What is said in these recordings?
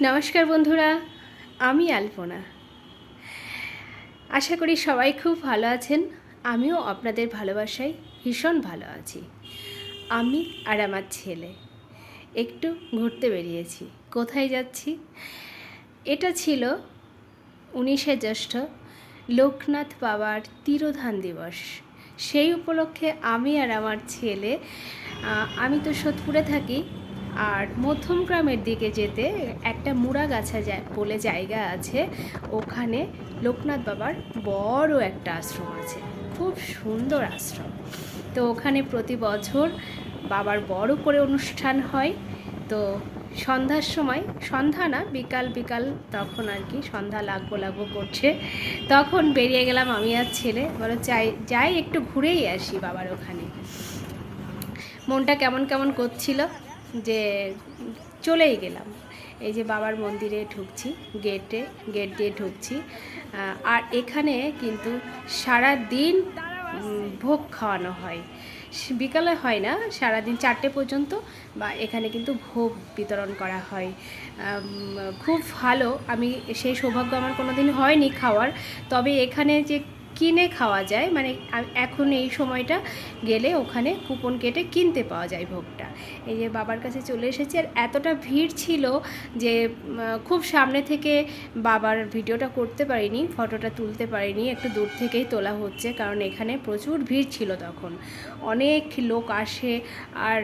নমস্কার বন্ধুরা, আমি আলপনা। আশা করি সবাই খুব ভালো আছেন। আমিও আপনাদের ভালোবাসায় ভীষণ ভালো আছি। আমি আর আমার ছেলে একটু ঘুরতে বেরিয়েছি। কোথায় যাচ্ছি? এটা ছিল 19শে জ্যৈষ্ঠ, লোকনাথ বাবার তিরোধান দিবস। সেই উপলক্ষে আমি আর আমার ছেলে, আমি তো সোদপুরে থাকি, আর মধ্যমগ্রামের দিকে যেতে একটা মুড়াগাছা বলে জায়গা আছে, ওখানে লোকনাথ বাবার বড় একটা আশ্রম আছে, খুব সুন্দর আশ্রম। তো ওখানে প্রতি বছর বাবার বড় করে অনুষ্ঠান হয়। তো সন্ধ্যার সময়, সন্ধ্যা না, বিকাল বিকাল তখন আর কি, সন্ধ্যা লাগবো করছে, তখন বেরিয়ে গেলাম আমি আর ছেলে। বলো যাই একটু ঘুরেই আসি বাবার ওখানে। মনটা কেমন কেমন করছিল যে চলেই গেলাম। এই যে বাবার মন্দিরে ঢুকছি, গেট দিয়ে ঢুকছি। আর এখানে কিন্তু সারা দিন ভোগ খাওয়ানো হয়। বিকালে হয় না, সারাদিন 4টে পর্যন্ত বা এখানে কিন্তু ভোগ বিতরণ করা হয়। খুব ভালো। আমি সেই সৌভাগ্য আমার কোনো দিন হয়নি খাওয়ার, তবে এখানে যে কিনে খাওয়া যায়, মানে এখন এই সময়টা গেলে ওখানে কুপন কেটে কিনতে পাওয়া যায় ভোগটা। এই যে বাবার কাছে চলে এসেছি, আর এতটা ভিড় ছিল যে খুব সামনে থেকে বাবার ভিডিওটা করতে পারিনি, ফটোটা তুলতে পারিনি, একটু দূর থেকেই তোলা হচ্ছে, কারণ এখানে প্রচুর ভিড় ছিল তখন, অনেক লোক আসে। আর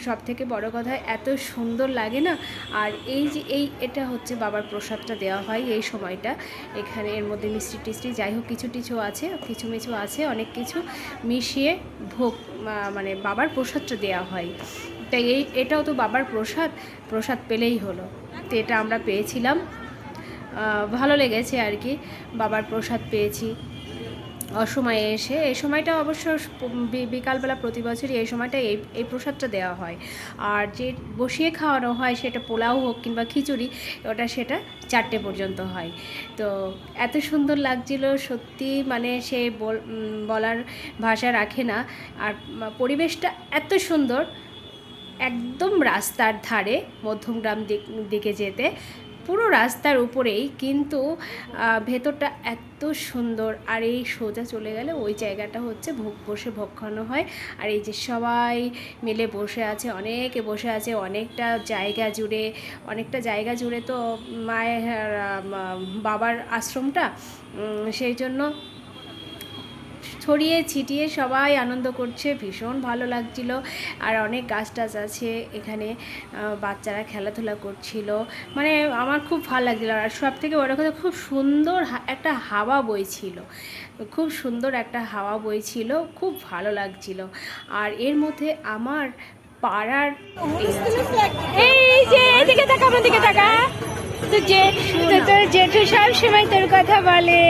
সব থেকে বড় কথা, এত সুন্দর লাগে না। আর এই যে এটা হচ্ছে বাবার প্রসাদটা দেওয়া হয় এই সময়টা। এখানে এর মধ্যে মিষ্টি টিষ্টি যাই হোক কিছু মিছু আছে, অনেক কিছু মিশিয়ে ভোগ, মানে বাবার প্রসাদটা দেওয়া হয়। তাই এটাও তো বাবার প্রসাদ পেলেই হলো। তো এটা আমরা পেয়েছিলাম, ভালো লেগেছে আর কি। বাবার প্রসাদ পেয়েছি অসময়ে এসে। এই সময়টা অবশ্য বিকালবেলা প্রতি বছরই এই সময়টা এই প্রসাদটা দেওয়া হয়। আর যে বসিয়ে খাওয়ানো হয় সেটা পোলাও হোক কিংবা খিচুড়ি, সেটা 4টে পর্যন্ত হয়। তো এত সুন্দর লাগছিল সত্যি, মানে সে বলার ভাষা রাখে না। আর পরিবেশটা এত সুন্দর, একদম রাস্তার ধারে, মধ্যমগ্রাম দিকে যেতে পুরো রাস্তার উপরেই, কিন্তু ভেতরটা এত সুন্দর। আর এই সোজা চলে গেলে ওই জায়গাটা হচ্ছে বসে ভোগ খাওয়ানো হয়। আর এই যে সবাই মিলে বসে আছে, অনেকে বসে আছে অনেকটা জায়গা জুড়ে তো মায়ের বাবার আশ্রমটা, সেই জন্য ছড়িয়ে ছিটিয়ে সবাই আনন্দ করছে, ভীষণ ভালো লাগছিল। আর অনেক গাছ টাছ আছে এখানে, বাচ্চারা খেলাধুলা করছিল, মানে আমার খুব ভালো লাগছিলো। আর সব থেকে বড় কথা, খুব সুন্দর একটা হাওয়া বইছিল, খুব ভালো লাগছিল। আর এর মধ্যে আমার পাড়ার এই যে এদিকে তাকা, আমার দিকে তাকা, তোর জেঠু সব সময় তোর কথা বলে,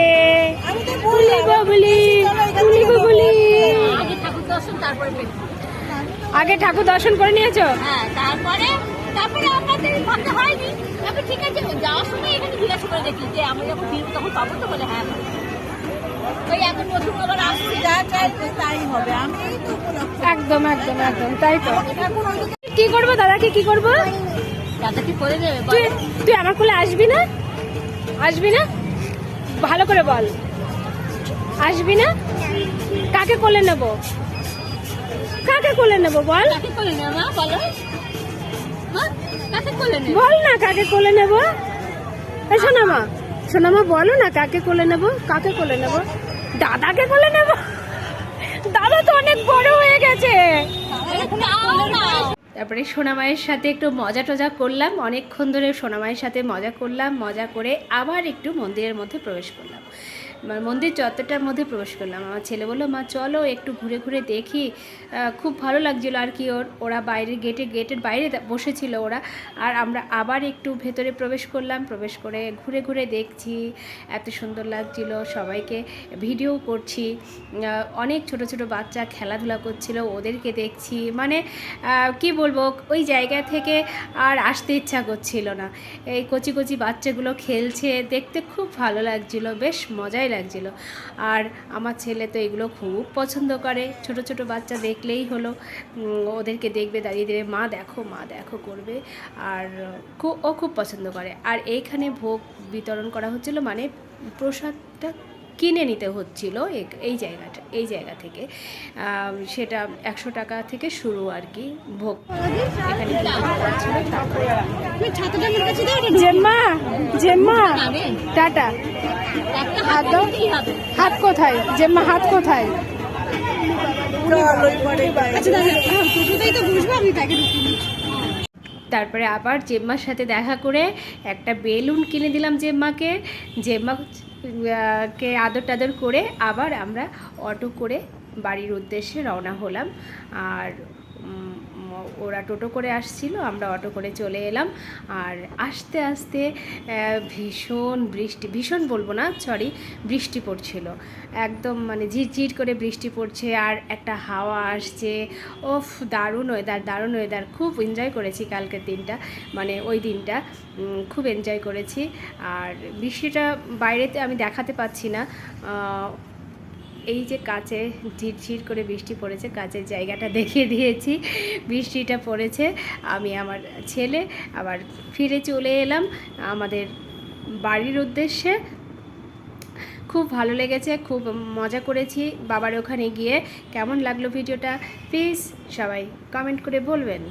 আগে ঠাকুর দর্শন করে নিয়েছো? হ্যাঁ, তারপরে আমাদের ভাবতে হয়নি। তারপর ঠিক আছে, যাওয়ার সময় এখানে জিজ্ঞাসা করে দেখি যে আমরা যখন ফিরবো তখন পাবো তো, বলে হ্যাঁ। ওই এখন নতুন আবার আসছে, যা চাইবে তাই হবে। আমি একদম তাই তো। কি করবো দাদাকে, কি করবো? দাদা কি করে দেবে? তুই আমার কোলে আসবি না? ভালো করে বল, আসবি না? কাকে কোলে নেব বল? কাকে কোলে নেবো বলো? কাকে কোলে নেব বল না, কাকে কোলে নেব? সোনামা বলো না, কাকে কোলে নেব? দাদাকে কোলে নেব? দাদা তো অনেক বড় হয়ে গেছে। তারপরে সোনামায়ের সাথে একটু মজা টজা করলাম, অনেকক্ষণ ধরে সোনামায়ের সাথে মজা করে আবার একটু মন্দিরের মধ্যে প্রবেশ করলাম। মন্দির চত্বরটার মধ্যে প্রবেশ করলাম। আমার ছেলে বললো, মা চলো একটু ঘুরে দেখি। খুব ভালো লাগছিলো আর কি। ওরা বাইরে গেটের বাইরে বসেছিল ওরা, আর আমরা আবার একটু ভেতরে প্রবেশ করে ঘুরে দেখছি। এত সুন্দর লাগছিল, সবাইকে ভিডিও করছি। অনেক ছোট বাচ্চা খেলাধুলা করছিল, ওদেরকে দেখছি। মানে কি বলবো, ওই জায়গা থেকে আর আসতে ইচ্ছা করছিল না। এই কচি বাচ্চাগুলো খেলছে, দেখতে খুব ভালো লাগছিল, বেশ মজাই ভালোই লাগছিল। আর আমার ছেলে তো এগুলো খুব পছন্দ করে, ছোট ছোট বাচ্চা দেখলেই হলো ওদেরকে দেখবে দাঁড়িয়ে দাঁড়িয়ে মা দেখো করবে, আর ও খুব পছন্দ করে। আর এইখানে ভোগ বিতরণ করা হচ্ছিল, মানে প্রসাদটা কিনে নিতে হচ্ছিল এই জায়গা থেকে। সেটা 100 টাকা থেকে শুরু আর কি ভোগ এখানে কিনতে হচ্ছিল। তারপরে জেম্মা জেম্মা টাটা, হাত দাও, হাত কোথায় জেম্মা, হাত কোথায়? তারপরে আবার জেম্মার সাথে দেখা করে একটা বেলুন কিনে দিলাম জেম্মাকে। কে আদর টাদর করে আবার আমরা অটো করে বাড়ির উদ্দেশ্যে রওনা হলাম। আর ওরা টোটো করে আসছিল, আমরা অটো করে চলে এলাম। আর আস্তে আস্তে ভীষণ বলবো না, বৃষ্টি পড়ছিল একদম, মানে ঝিরঝির করে বৃষ্টি পড়ছে আর একটা হাওয়া আসছে। ওফ, দারুণ ওয়েদার, খুব এনজয় করেছি কালকের দিনটা, মানে ওই দিনটা খুব এনজয় করেছি। আর বৃষ্টিটা বাইরেতে আমি দেখাতে পাচ্ছি না, এই যে কাছে ঝিরঝির করে বৃষ্টি পড়েছে, কাছের জায়গাটা দেখিয়ে দিয়েছি। বৃষ্টিটা পড়েছে, আমি আমার ছেলে আবার ফিরে চলে এলাম আমাদের বাড়ির উদ্দেশ্যে। খুব ভালো লেগেছে, খুব মজা করেছি বাবার ওখানে গিয়ে। কেমন লাগলো ভিডিওটা প্লিজ সবাই কমেন্ট করে বলবেন।